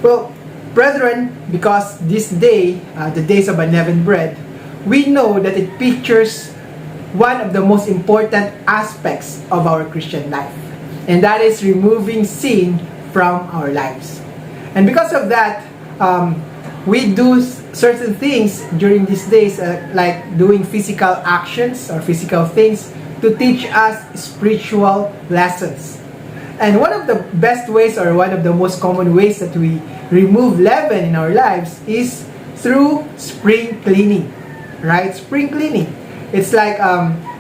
Well, brethren, because this day, the days of unleavened bread, we know that it pictures one of the most important aspects of our Christian life, and that is removing sin from our lives. And because of that, we do certain things during these days, like doing physical actions or physical things to teach us spiritual lessons. And one of the best ways, or one of the most common ways that we remove leaven in our lives is through spring cleaning, right? Spring cleaning. It's like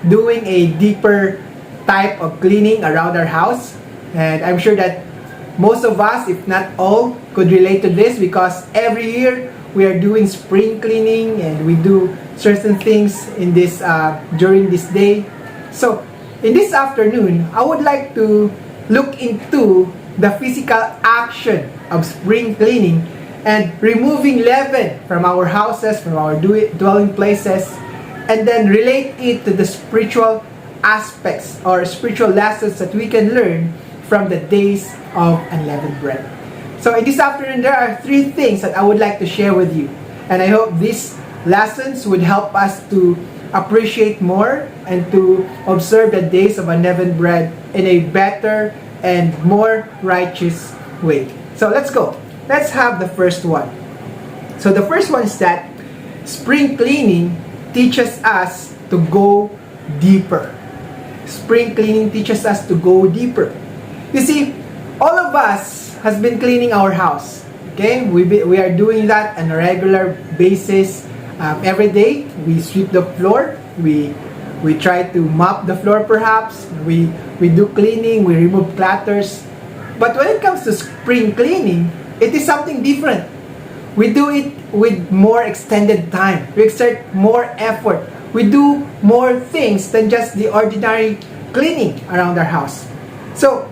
doing a deeper type of cleaning around our house. And I'm sure that most of us, if not all, could relate to this, because every year we are doing spring cleaning and we do certain things in this during this day. So in this afternoon, I would like to look into the physical action of spring cleaning and removing leaven from our houses, from our dwelling places, and then relate it to the spiritual aspects or spiritual lessons that we can learn from the days of unleavened bread. So in this afternoon, there are 3 things that I would like to share with you, and I hope these lessons would help us to appreciate more and to observe the days of unleavened bread in a better and more righteous way. So let's go. Let's have the first one. So the first one is that spring cleaning teaches us to go deeper. Spring cleaning teaches us to go deeper. You see, all of us has been cleaning our house. Okay, we are doing that on a regular basis. Every day we sweep the floor. We try to mop the floor, perhaps. We do cleaning. We remove clutters. But when it comes to spring cleaning, it is something different. We do it with more extended time. We exert more effort. We do more things than just the ordinary cleaning around our house. So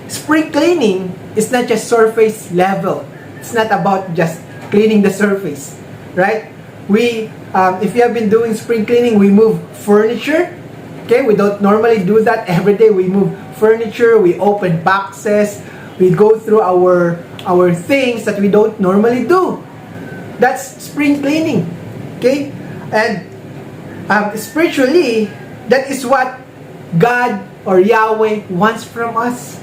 spring cleaning is not just surface level. It's not about just cleaning the surface, right? If you have been doing spring cleaning, we move furniture. Okay, we don't normally do that every day. We move furniture, we open boxes, we go through our things that we don't normally do. That's spring cleaning. Okay, and spiritually, that is what God or Yahweh wants from us.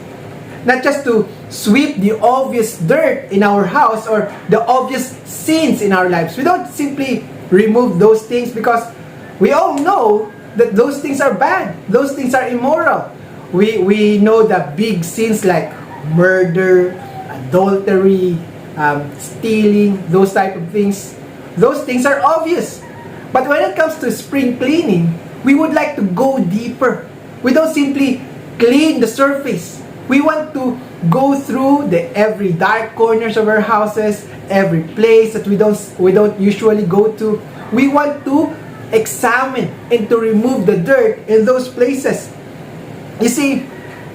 Not just to sweep the obvious dirt in our house or the obvious sins in our lives. We don't simply remove those things because we all know that those things are bad. Those things are immoral. We know the big sins like murder, adultery, stealing, those type of things. Those things are obvious. But when it comes to spring cleaning, we would like to go deeper. We don't simply clean the surface. We want to go through every dark corners of our houses, every place that we don't usually go to. We want to examine and to remove the dirt in those places. You see,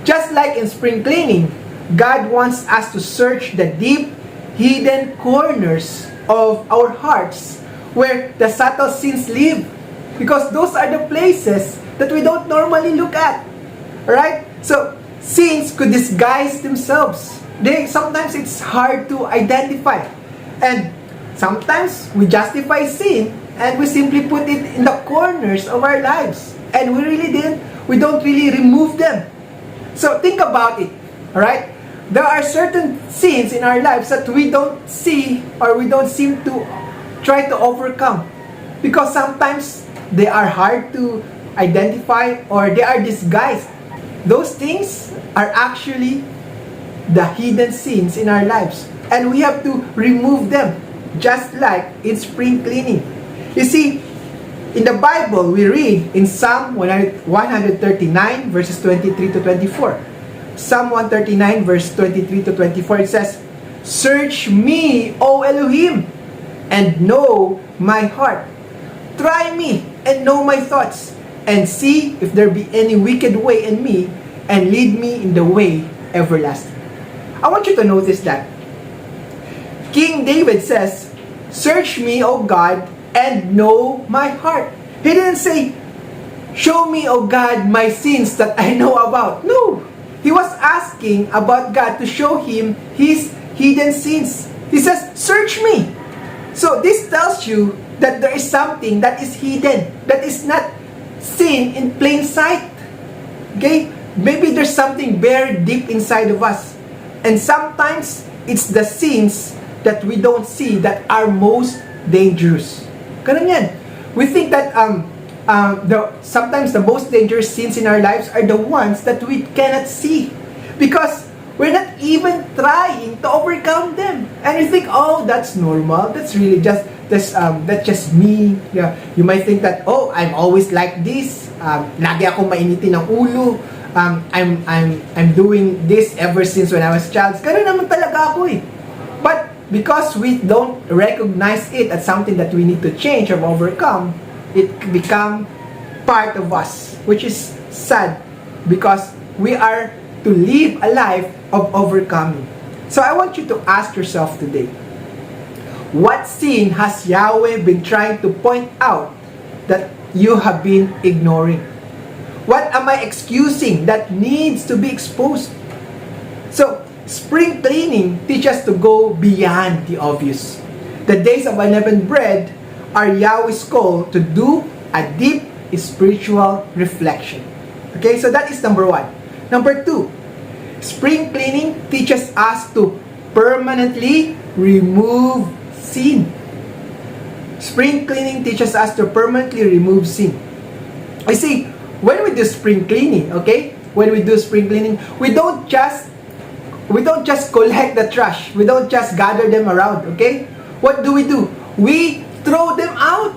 just like in spring cleaning, God wants us to search the deep, hidden corners of our hearts where the subtle sins live, because those are the places that we don't normally look at. Alright? So sins could disguise themselves. Sometimes it's hard to identify. And sometimes we justify sin and we simply put it in the corners of our lives. And we don't really remove them. So think about it. Alright? There are certain sins in our lives that we don't see or we don't seem to try to overcome. Because sometimes they are hard to identify or they are disguised. Those things are actually the hidden sins in our lives. And we have to remove them, just like in spring cleaning. You see, in the Bible, we read in Psalm 139, verses 23 to 24. Psalm 139, verse 23 to 24, it says, "Search me, O Elohim, and know my heart. Try me and know my thoughts, and see if there be any wicked way in me, and lead me in the way everlasting." I want you to notice that King David says, "Search me, O God, and know my heart." He didn't say, "Show me, O God, my sins that I know about." No. He was asking about God to show him his hidden sins. He says, search me. So this tells you that there is something that is hidden, that is not seen in plain sight. Okay? Maybe there's something buried deep inside of us. And sometimes it's the sins that we don't see that are most dangerous. Ganun yan. We think that sometimes the most dangerous sins in our lives are the ones that we cannot see. Because we're not even trying to overcome them. And you think, oh, that's normal. That's really that's just me. Yeah. You might think that, oh, I'm always like this. Lagi akong mainitin ng ulo. I'm doing this ever since when I was a child. Ganun naman talaga ako eh. But because we don't recognize it as something that we need to change or overcome, it become part of us, which is sad because we are to live a life of overcoming. So I want you to ask yourself today, what sin has Yahweh been trying to point out that you have been ignoring? What am I excusing that needs to be exposed? So, spring cleaning teaches us to go beyond the obvious. The days of unleavened bread are Yahweh's call to do a deep spiritual reflection. Okay, so that is number 1. Number 2, spring cleaning teaches us to permanently remove sin. Spring cleaning teaches us to permanently remove sin. I see, when we do spring cleaning, okay? When we do spring cleaning, we don't just collect the trash. We don't just gather them around, okay? What do? We throw them out.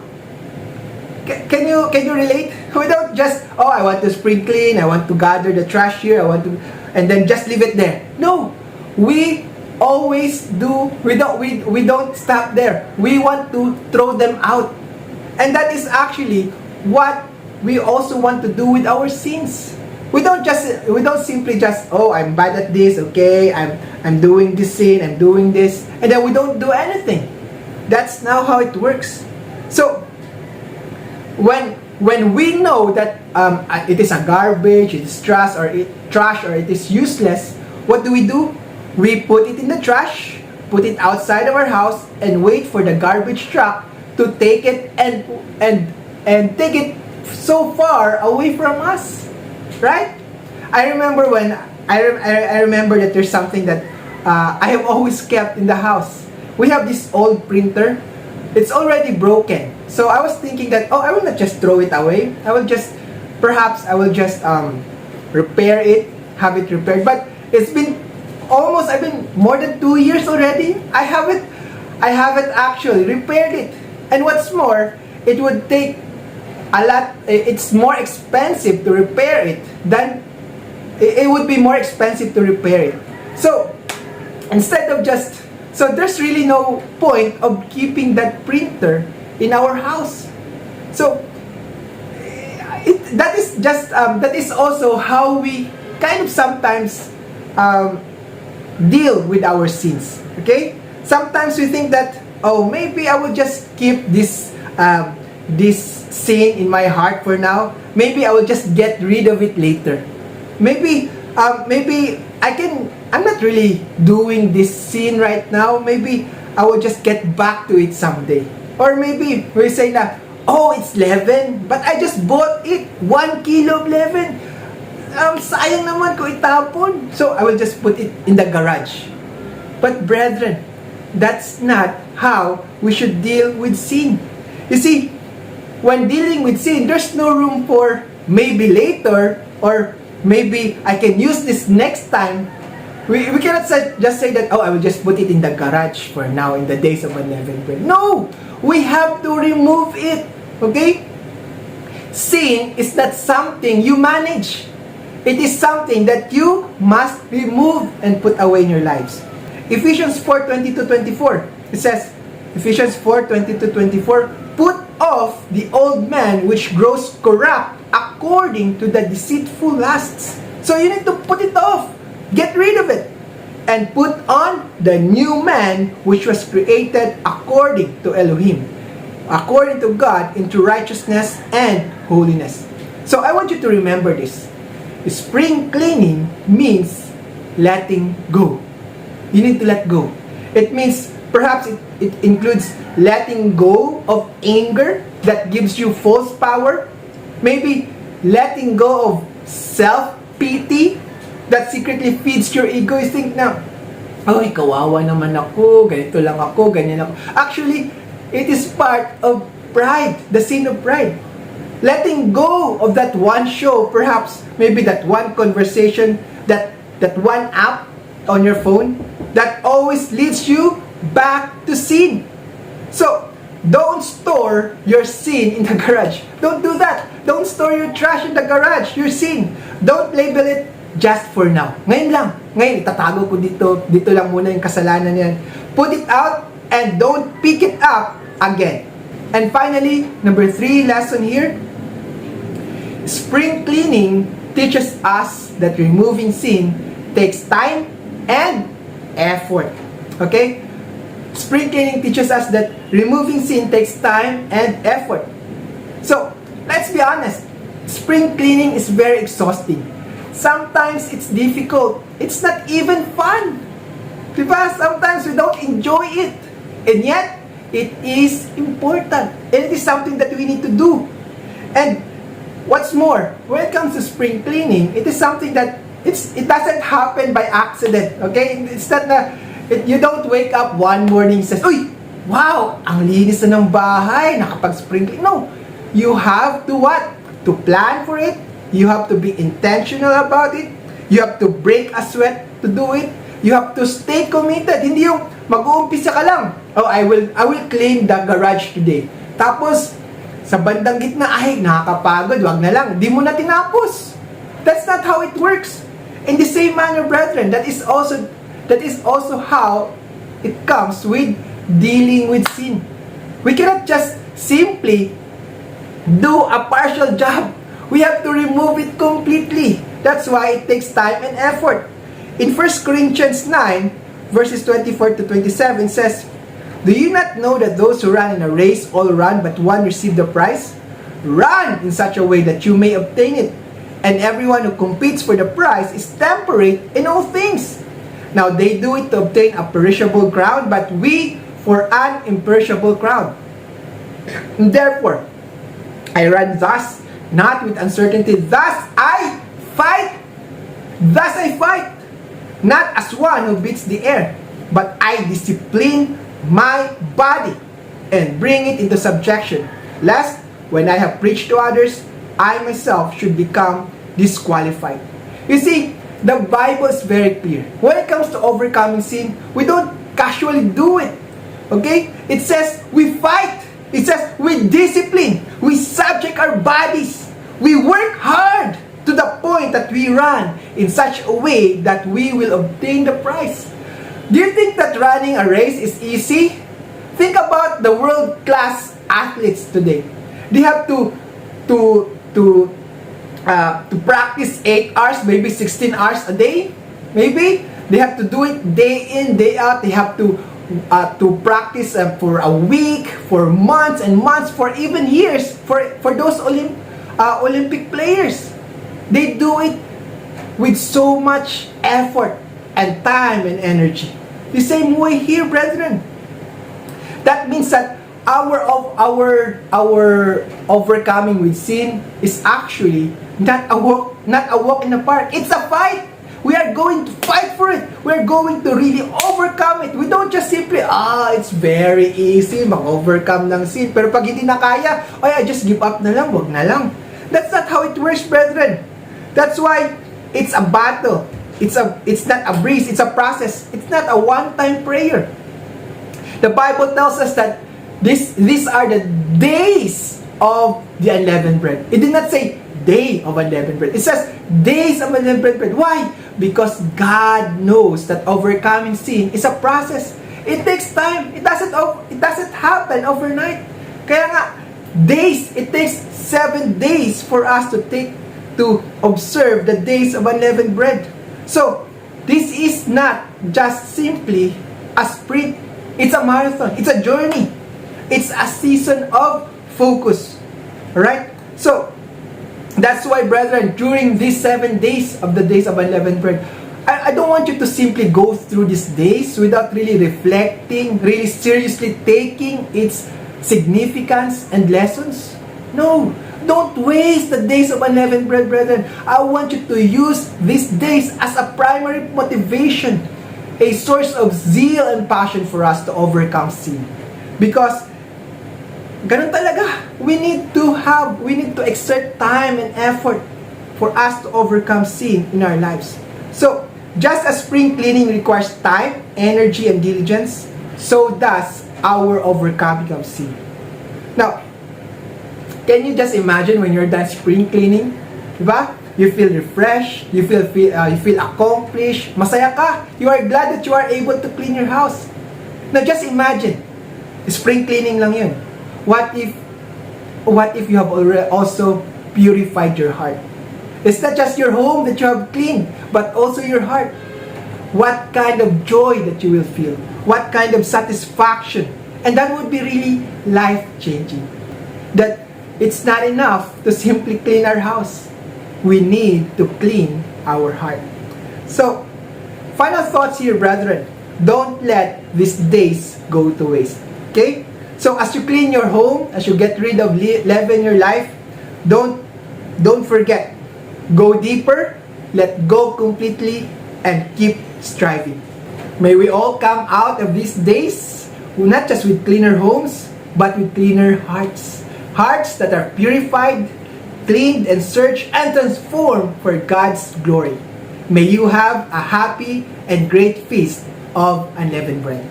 Can you relate? We don't just, oh, I want to spring clean, I want to gather the trash here, and then just leave it there. No. We always do, we don't stop there. We want to throw them out. And that is actually what we also want to do with our sins. We don't simply just, oh, I'm bad at this, okay, I'm doing this sin, I'm doing this, and then we don't do anything. That's not how it works. So when we know that it is a garbage, it is trash, or it is useless, what do? We put it in the trash, put it outside of our house, and wait for the garbage truck to take it and take it so far away from us, right? I remember I remember that there's something that I have always kept in the house. We have this old printer. It's already broken. So I was thinking that, oh, I will not just throw it away. I will just repair it, have it repaired. But it's been more than 2 years already. I haven't actually repaired it. And what's more, it would take a lot. It's more expensive to repair it than it would be more expensive to repair it. So so there's really no point of keeping that printer in our house. So that is also how we kind of sometimes deal with our sins. Okay, sometimes we think that, oh, maybe I will just keep this sin in my heart for now. Maybe I will just get rid of it later. Maybe I'm not really doing this sin right now. Maybe I will just get back to it someday. Or maybe we say na, oh, it's leaven, but I just bought it, 1 kilo of leaven. Sayang naman ko itapon. So I will just put it in the garage. But brethren, that's not how we should deal with sin. You see, when dealing with sin, there's no room for maybe later, or maybe I can use this next time. We cannot just say that, oh, I will just put it in the garage for now in the days of unleavened bread. No! We have to remove it. Okay? Sin is not something you manage. It is something that you must remove and put away in your lives. Ephesians 4:20-24. It says, Ephesians 4:20-24, put off the old man which grows corrupt according to the deceitful lusts. So you need to put it off. Get rid of it. And put on the new man which was created according to Elohim, according to God, into righteousness and holiness. So I want you to remember this. Spring cleaning means letting go. you need to let go. It means perhaps it includes letting go of anger that gives you false power. Maybe letting go of self-pity that secretly feeds your ego. You think na, ay, kawawa naman ako, ganito lang ako, ganyan ako. Actually, it is part of pride, the sin of pride. Letting go of that one show, perhaps, maybe that one conversation, that one app on your phone, that always leads you back to sin. So, don't store your sin in the garage. Don't do that. Don't store your trash in the garage, your sin. Don't label it just for now. Ngayon lang. Ngayon, itatago ko dito. Dito lang muna yung kasalanan yan. Put it out and don't pick it up again. And finally, number 3 lesson here. Spring cleaning teaches us that removing sin takes time and effort. Okay? Spring cleaning teaches us that removing sin takes time and effort. So, let's be honest. Spring cleaning is very exhausting. Sometimes it's difficult. It's not even fun. Diba? Sometimes we don't enjoy it. And yet, it is important. And it is something that we need to do. And what's more, when it comes to spring cleaning, it is something that it doesn't happen by accident. Okay? It's not na you don't wake up one morning and says, "Uy, wow, ang linis na ng bahay, nakapag-spring clean." No. You have to what? To plan for it. You have to be intentional about it. You have to break a sweat to do it. You have to stay committed. Hindi yung mag-uumpisa ka lang. Oh, I will clean the garage today. Tapos, sa bandang gitna, ay, nakakapagod, wag na lang. Di mo na tinapos. That's not how it works. In the same manner, brethren, that is also how it comes with dealing with sin. We cannot just simply do a partial job. We have to remove it completely. That's why it takes time and effort. In 1 Corinthians 9, verses 24 to 27 says, "Do you not know that those who run in a race all run, but one receive the prize? Run in such a way that you may obtain it. And everyone who competes for the prize is temperate in all things. Now they do it to obtain a perishable crown, but we for an imperishable crown. Therefore, I run thus, not with uncertainty. Thus I fight. Not as one who beats the air, but I discipline my body and bring it into subjection, lest when I have preached to others, I myself should become disqualified." You see, the Bible is very clear. When it comes to overcoming sin, we don't casually do it. Okay? It says we fight. It says we discipline. We subject our bodies. We work hard to the point that we run in such a way that we will obtain the prize. Do you think that running a race is easy? Think about the world-class athletes today. They have to practice 8 hours, maybe 16 hours a day. Maybe they have to do it day in, day out. They have to practice for a week, for months and months, for even years. For those Olympic players, they do it with so much effort and time and energy. The same way here, brethren. That means that our overcoming with sin is actually not a walk in the park. It's a fight. We are going to fight for it. We are going to really overcome it. We don't just simply, it's very easy mag-overcome ng sin. Pero pag hindi na kaya, I just give up na lang, wag na lang. That's not how it works, brethren. That's why it's a battle. It's not a breeze. It's a process. It's not a one-time prayer. The Bible tells us that these are the days of the unleavened bread. It did not say day of unleavened bread. It says days of unleavened bread. Why? Because God knows that overcoming sin is a process. It takes time. It doesn't happen overnight. Kaya nga, days. It takes 7 days for us to observe the days of unleavened bread. So, this is not just simply a sprint. It's a marathon. It's a journey. It's a season of focus. Alright? So, that's why, brethren, during these 7 days of the days of unleavened bread, I don't want you to simply go through these days without really reflecting, really seriously taking its significance and lessons. No, don't waste the days of unleavened bread, brethren. I want you to use these days as a primary motivation, a source of zeal and passion for us to overcome sin. Because ganun talaga, we need to exert time and effort for us to overcome sin in our lives. So, just as spring cleaning requires time, energy, and diligence, so does our overcoming of sin. Now, can you just imagine when you're done spring cleaning? Diba? You feel refreshed, you feel accomplished, masaya ka, you are glad that you are able to clean your house. Now, just imagine, spring cleaning lang yun. What if you have already also purified your heart? It's not just your home that you have cleaned, but also your heart. What kind of joy that you will feel? What kind of satisfaction? And that would be really life-changing. That it's not enough to simply clean our house. We need to clean our heart. So, final thoughts here, brethren. Don't let these days go to waste. Okay? So, as you clean your home, as you get rid of leaven in your life, don't forget. Go deeper, let go completely, and keep striving. May we all come out of these days, not just with cleaner homes, but with cleaner hearts. Hearts that are purified, cleaned, and searched and transformed for God's glory. May you have a happy and great feast of unleavened bread.